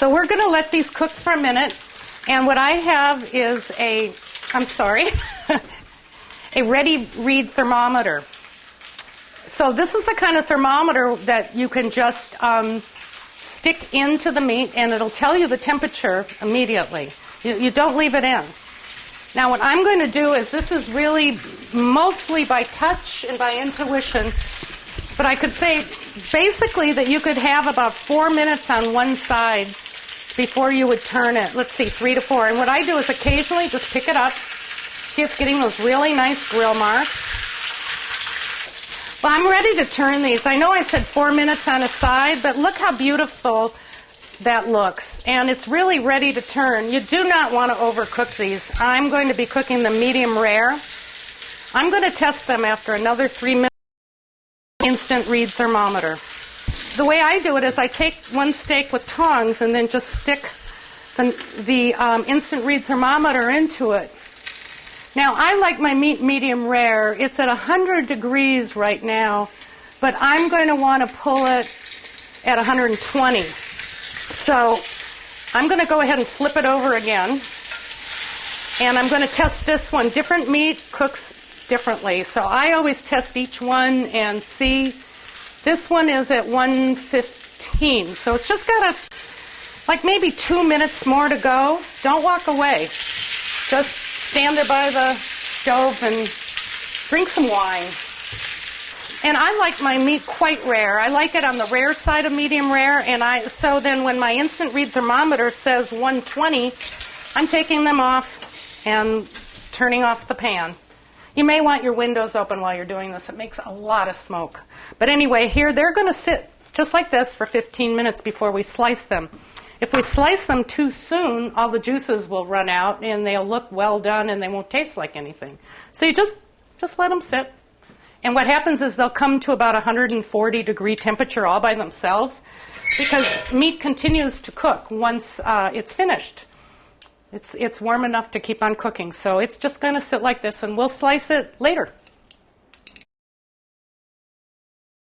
So we're going to let these cook for a minute. And what I have is a ready read thermometer. So this is the kind of thermometer that you can just stick into the meat, and it'll tell you the temperature immediately. You don't leave it in. Now what I'm going to do is, this is really mostly by touch and by intuition, but I could say basically that you could have about 4 minutes on one side before you would turn it. Let's see, 3 to 4. And what I do is occasionally just pick it up. See, it's getting those really nice grill marks. Well, I'm ready to turn these. I know I said 4 minutes on a side, but look how beautiful that looks. And it's really ready to turn. You do not want to overcook these. I'm going to be cooking them medium rare. I'm going to test them after another 3 minutes. Instant read thermometer. The way I do it is I take one steak with tongs and then just stick the instant read thermometer into it. Now, I like my meat medium rare. It's at 100 degrees right now, but I'm going to want to pull it at 120. So I'm going to go ahead and flip it over again, and I'm going to test this one. Different meat cooks differently, so I always test each one and see. This one is at 115, so it's just got like maybe 2 minutes more to go. Don't walk away. Just stand there by the stove and drink some wine. And I like my meat quite rare. I like it on the rare side of medium rare, and so then when my instant read thermometer says 120, I'm taking them off and turning off the pan. You may want your windows open while you're doing this. It makes a lot of smoke. But anyway, here they're going to sit just like this for 15 minutes before we slice them. If we slice them too soon, all the juices will run out and they'll look well done and they won't taste like anything. So you just let them sit. And what happens is they'll come to about 140 degree temperature all by themselves, because meat continues to cook once it's finished. It's warm enough to keep on cooking. So it's just going to sit like this, and we'll slice it later.